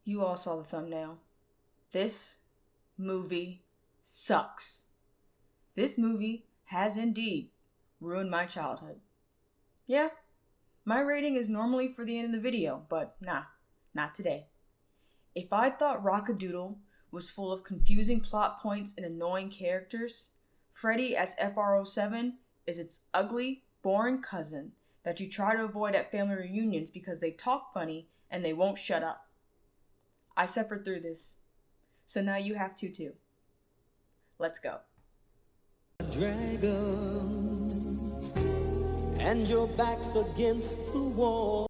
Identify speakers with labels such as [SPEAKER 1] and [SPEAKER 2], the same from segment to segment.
[SPEAKER 1] You all saw the thumbnail. This movie sucks. This movie has indeed ruined my childhood. Yeah, my rating is normally for the end of the video, but nah, not today. If I thought Rock-a-Doodle was full of confusing plot points and annoying characters, Freddie as F.R.O.7 is its ugly, boring cousin that you try to avoid at family reunions because they talk funny and they won't shut up. I suffered through this, so now you have to too. Let's go.
[SPEAKER 2] Dragons, and your back's against the wall.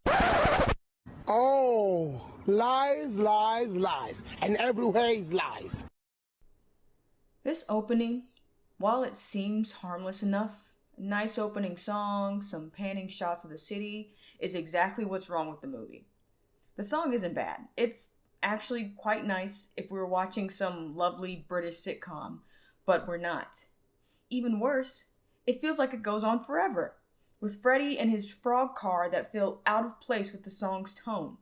[SPEAKER 3] Oh, lies, lies, lies, and everywhere is lies.
[SPEAKER 1] This opening, while it seems harmless enough, a nice opening song, some panning shots of the city, is exactly what's wrong with the movie. The song isn't bad. It's actually quite nice if we were watching some lovely British sitcom, but we're not. Even worse, it feels like it goes on forever, with Freddie and his frog car that feel out of place with the song's tone.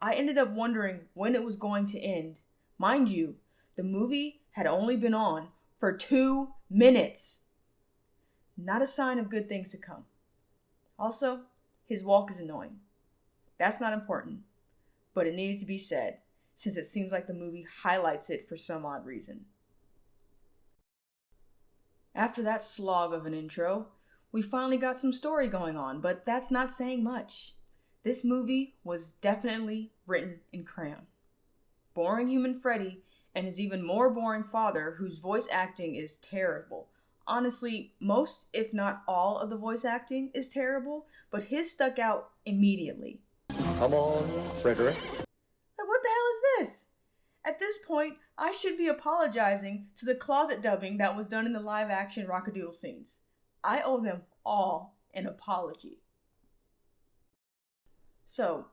[SPEAKER 1] I ended up wondering when it was going to end. Mind you, the movie had only been on for 2 minutes. Not a sign of good things to come. Also, his walk is annoying. That's not important, but it needed to be said, since it seems like the movie highlights it for some odd reason. After that slog of an intro, we finally got some story going on, but that's not saying much. This movie was definitely written in crayon. Boring human Freddie and his even more boring father, whose voice acting is terrible. Honestly, most, if not all, of the voice acting is terrible, but his stuck out immediately.
[SPEAKER 2] Come on, Frederic.
[SPEAKER 1] What the hell is this? At this point, I should be apologizing to the closet dubbing that was done in the live-action Rock-a-Doodle scenes. I owe them all an apology. So,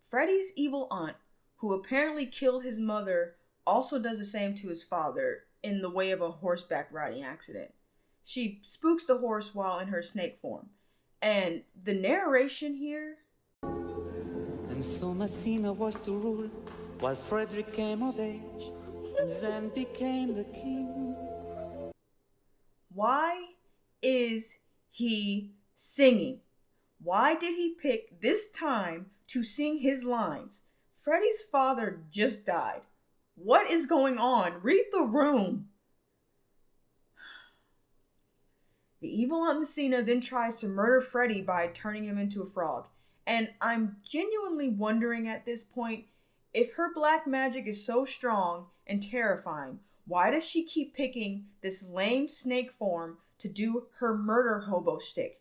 [SPEAKER 1] Freddie's evil aunt, who apparently killed his mother, also does the same to his father in the way of a horseback riding accident. She spooks the horse while in her snake form. And the narration here...
[SPEAKER 2] And so Messina was to rule, while Frederic came of age, and then became the king.
[SPEAKER 1] Why is he singing? Why did he pick this time to sing his lines? Freddie's father just died. What is going on? Read the room. The evil Aunt Messina then tries to murder Freddie by turning him into a frog. And I'm genuinely wondering at this point, if her black magic is so strong and terrifying, why does she keep picking this lame snake form to do her murder hobo shtick?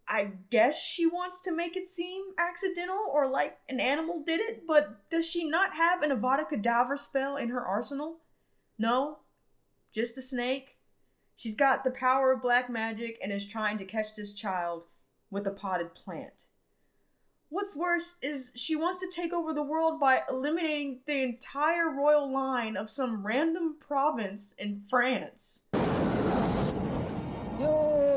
[SPEAKER 1] I guess she wants to make it seem accidental or like an animal did it, but does she not have an Avada Kedavra spell in her arsenal? No? Just a snake? She's got the power of black magic and is trying to catch this child with a potted plant. What's worse is she wants to take over the world by eliminating the entire royal line of some random province in France.
[SPEAKER 4] You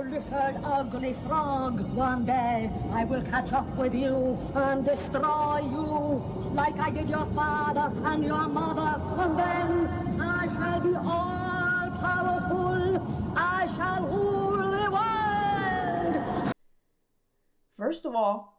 [SPEAKER 4] little ugly frog, one day I will catch up with you and destroy you like I did your father and your mother, and then I shall be all powerful. I shall rule the world.
[SPEAKER 1] First of all,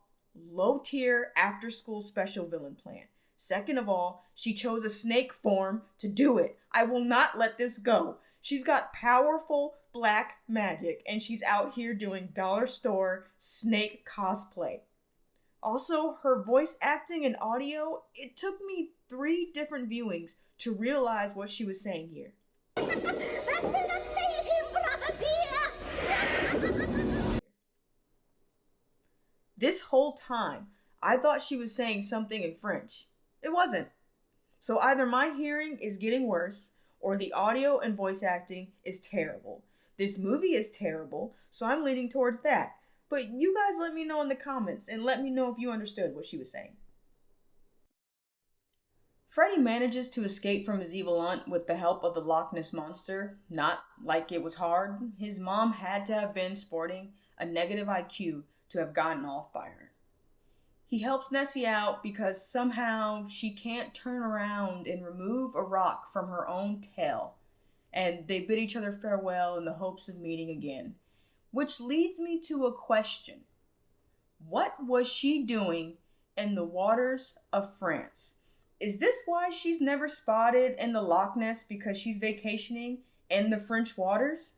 [SPEAKER 1] low tier after school special villain plan. Second of all, she chose a snake form to do it. I will not let this go. She's got powerful black magic and she's out here doing dollar store snake cosplay. Also, her voice acting and audio, it took me 3 different viewings to realize what she was saying here.
[SPEAKER 4] That will not save him, brother dear.
[SPEAKER 1] This whole time, I thought she was saying something in French. It wasn't. So either my hearing is getting worse, or the audio and voice acting is terrible. This movie is terrible, so I'm leaning towards that. But you guys let me know in the comments, and let me know if you understood what she was saying. Freddie manages to escape from his evil aunt with the help of the Loch Ness Monster. Not like it was hard. His mom had to have been sporting a negative IQ to have gotten off by her. He helps Nessie out because somehow she can't turn around and remove a rock from her own tail, and they bid each other farewell in the hopes of meeting again. Which leads me to a question. What was she doing in the waters of France? Is this why she's never spotted in the Loch Ness, because she's vacationing in the French waters?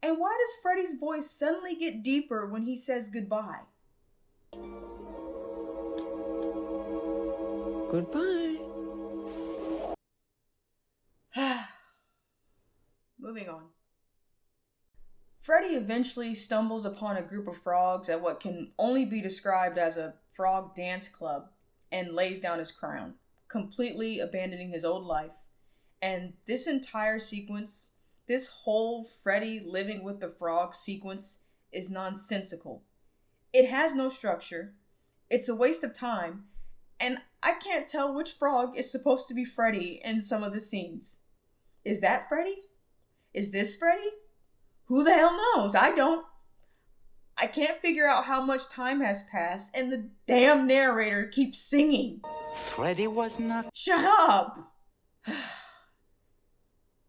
[SPEAKER 1] And why does Freddie's voice suddenly get deeper when he says goodbye?
[SPEAKER 2] Goodbye.
[SPEAKER 1] Moving on. Freddie eventually stumbles upon a group of frogs at what can only be described as a frog dance club and lays down his crown, completely abandoning his old life. And this entire sequence, this whole Freddie living with the frog sequence, is nonsensical. It has no structure, it's a waste of time, and I can't tell which frog is supposed to be Freddie in some of the scenes. Is that Freddie? Is this Freddie? Who the hell knows? I don't. I can't figure out how much time has passed, and the damn narrator keeps singing.
[SPEAKER 2] Freddie was not.
[SPEAKER 1] Shut up!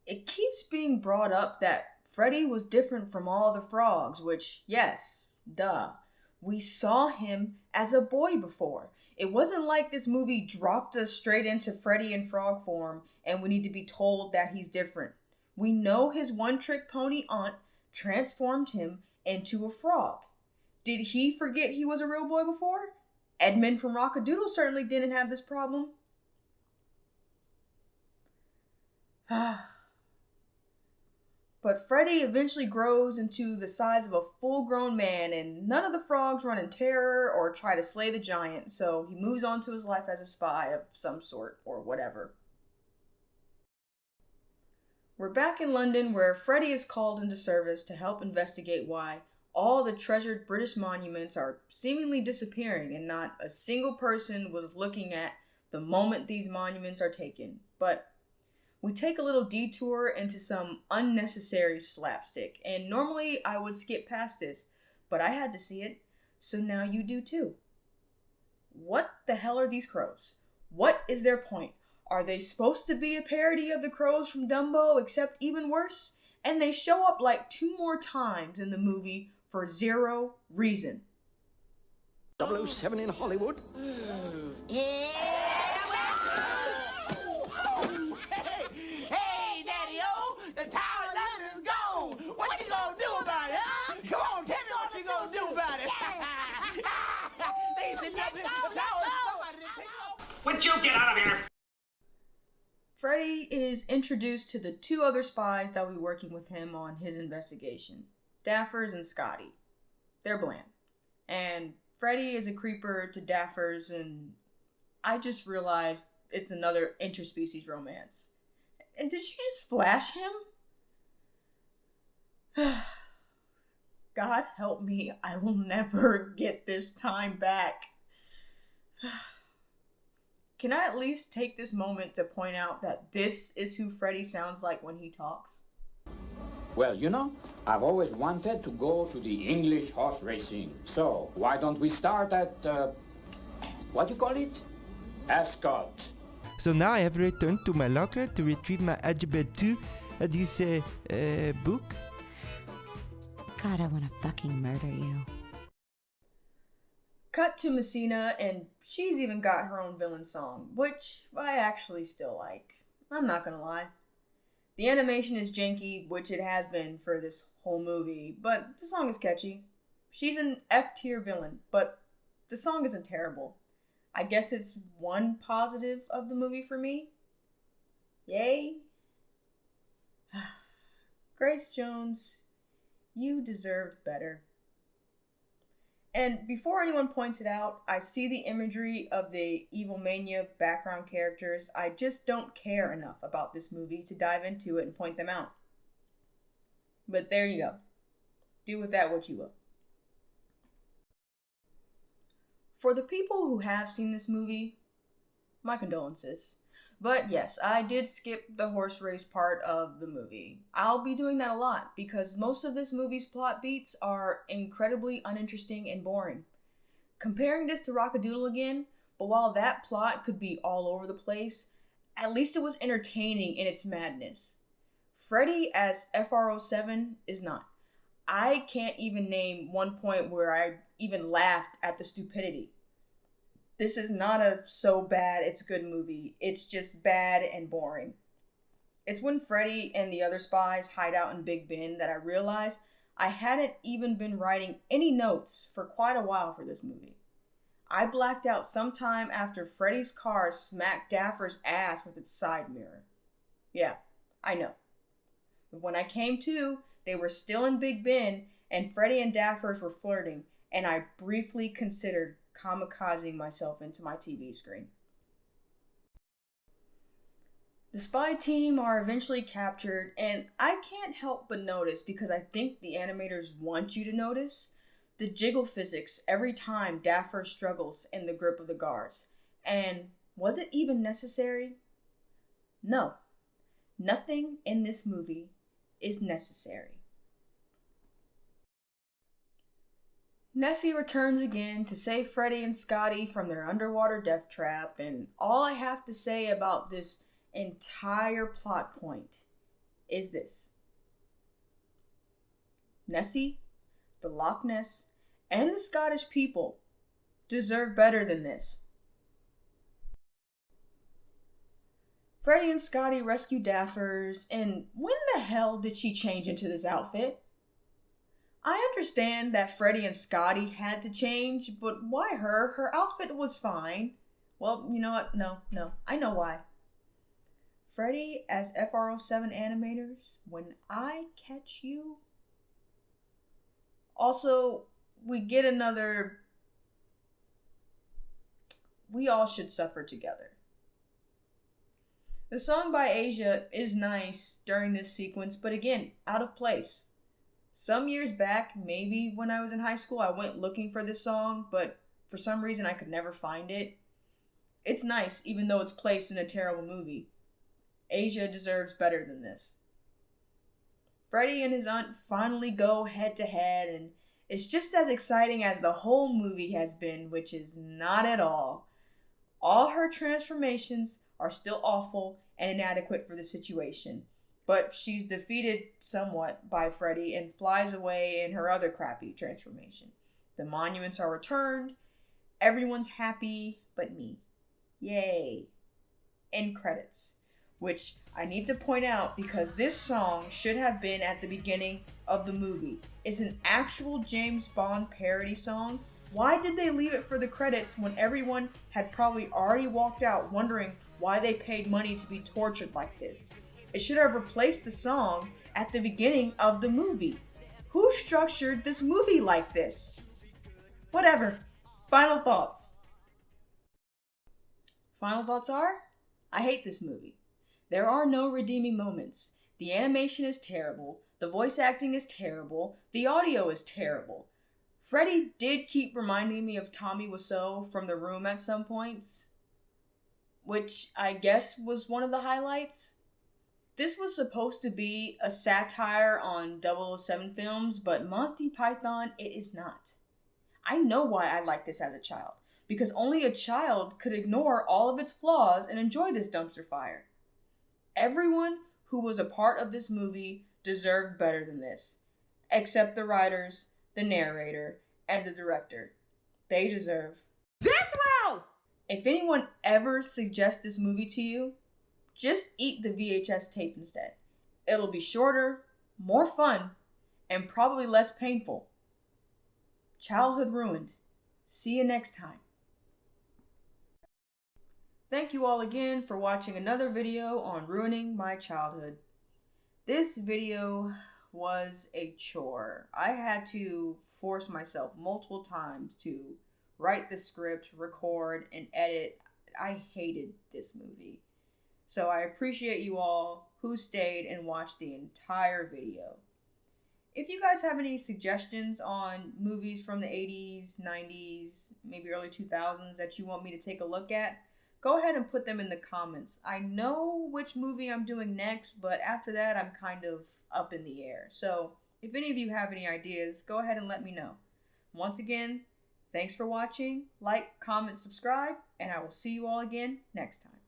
[SPEAKER 1] It keeps being brought up that Freddie was different from all the frogs, which, yes, duh. We saw him as a boy before. It wasn't like this movie dropped us straight into Freddie in frog form and we need to be told that he's different. We know his one-trick pony aunt transformed him into a frog. Did he forget he was a real boy before? Edmund from Rockadoodle certainly didn't have this problem. But Freddie eventually grows into the size of a full-grown man, and none of the frogs run in terror or try to slay the giant, so he moves on to his life as a spy of some sort, or whatever. We're back in London, where Freddie is called into service to help investigate why all the treasured British monuments are seemingly disappearing, and not a single person was looking at the moment these monuments are taken. But we take a little detour into some unnecessary slapstick, and normally I would skip past this, but I had to see it, so now you do too. What the hell are these crows? What is their point? Are they supposed to be a parody of the crows from Dumbo, except even worse? And they show up like 2 more times in the movie for zero reason.
[SPEAKER 3] F.R.O.7 in Hollywood.
[SPEAKER 5] Hey, Daddy-O, the Tower of London's gone. What you gonna do about it, huh? Come on, tell me what you gonna do about it. They said nothing. The tower.
[SPEAKER 6] Would you get out of here?
[SPEAKER 1] Freddie is introduced to the 2 other spies that will be working with him on his investigation, Daffers and Scotty. They're bland. And Freddie is a creeper to Daffers, and I just realized it's another interspecies romance. And did she just flash him? God help me, I will never get this time back. Can I at least take this moment to point out that this is who Freddie sounds like when he talks?
[SPEAKER 7] Well, you know, I've always wanted to go to the English horse racing. So, why don't we start at, what do you call it? Ascot.
[SPEAKER 8] So now I have returned to my locker to retrieve my Algebra 2, how do you say, book?
[SPEAKER 9] God, I want to fucking murder you.
[SPEAKER 1] Cut to Messina, and she's even got her own villain song, which I actually still like. I'm not gonna lie. The animation is janky, which it has been for this whole movie, but the song is catchy. She's an F-tier villain, but the song isn't terrible. I guess it's one positive of the movie for me. Yay. Grace Jones, you deserved better. And before anyone points it out, I see the imagery of the Evil Mania background characters. I just don't care enough about this movie to dive into it and point them out. But there you go. Do with that what you will. For the people who have seen this movie, my condolences. But yes, I did skip the horse race part of the movie. I'll be doing that a lot because most of this movie's plot beats are incredibly uninteresting and boring. comparing this to Rockadoodle again, but while that plot could be all over the place, at least it was entertaining in its madness. Freddie as F.R.O.7 is not. I can't even name one point where I even laughed at the stupidity. This is not a so bad it's good movie. It's just bad and boring. It's when Freddie and the other spies hide out in Big Ben that I realized I hadn't even been writing any notes for quite a while for this movie. I blacked out sometime after Freddie's car smacked Dapper's ass with its side mirror. Yeah, I know. But when I came to, they were still in Big Ben and Freddie and Daffers were flirting, and I briefly considered kamikazing myself into my TV screen. The spy team are eventually captured, and I can't help but notice, because I think the animators want you to notice, the jiggle physics every time Dapper struggles in the grip of the guards. And was it even necessary? No. Nothing in this movie is necessary. Nessie returns again to save Freddie and Scotty from their underwater death trap, and all I have to say about this entire plot point is this. Nessie, the Loch Ness, and the Scottish people deserve better than this. Freddie and Scotty rescue Daffers, and when the hell did she change into this outfit? I understand that Freddie and Scotty had to change, but why her? Her outfit was fine. Well, you know what? No, I know why. Freddie as F.R.O.7 animators, when I catch you. Also, we get another "We All Should Suffer Together." The song by Asia is nice during this sequence, but again, out of place. Some years back, maybe when I was in high school, I went looking for this song, but for some reason I could never find it. It's nice, even though it's placed in a terrible movie. Asia deserves better than this. Freddie and his aunt finally go head to head, and it's just as exciting as the whole movie has been, which is not at all. All her transformations are still awful and inadequate for the situation, but she's defeated somewhat by Freddie and flies away in her other crappy transformation. The monuments are returned, everyone's happy but me. Yay. End credits. Which I need to point out because this song should have been at the beginning of the movie. It's an actual James Bond parody song. Why did they leave it for the credits when everyone had probably already walked out wondering why they paid money to be tortured like this? It should have replaced the song at the beginning of the movie. Who structured this movie like this? Whatever. Final thoughts. Final thoughts are, I hate this movie. There are no redeeming moments. The animation is terrible. The voice acting is terrible. The audio is terrible. Freddie did keep reminding me of Tommy Wiseau from The Room at some points, which I guess was one of the highlights. This was supposed to be a satire on 007 films, but Monty Python, it is not. I know why I liked this as a child, because only a child could ignore all of its flaws and enjoy this dumpster fire. Everyone who was a part of this movie deserved better than this, except the writers, the narrator, and the director. They deserve
[SPEAKER 5] Death Row!
[SPEAKER 1] If anyone ever suggests this movie to you, just eat the VHS tape instead. It'll be shorter, more fun, and probably less painful. Childhood ruined. See you next time. Thank you all again for watching another video on ruining my childhood. This video was a chore. I had to force myself multiple times to write the script, record, and edit. I hated this movie. So I appreciate you all who stayed and watched the entire video. If you guys have any suggestions on movies from the 80s, 90s, maybe early 2000s that you want me to take a look at, go ahead and put them in the comments. I know which movie I'm doing next, but after that I'm kind of up in the air. So if any of you have any ideas, go ahead and let me know. Once again, Thanks for watching. Like, comment, subscribe, and I will see you all again next time.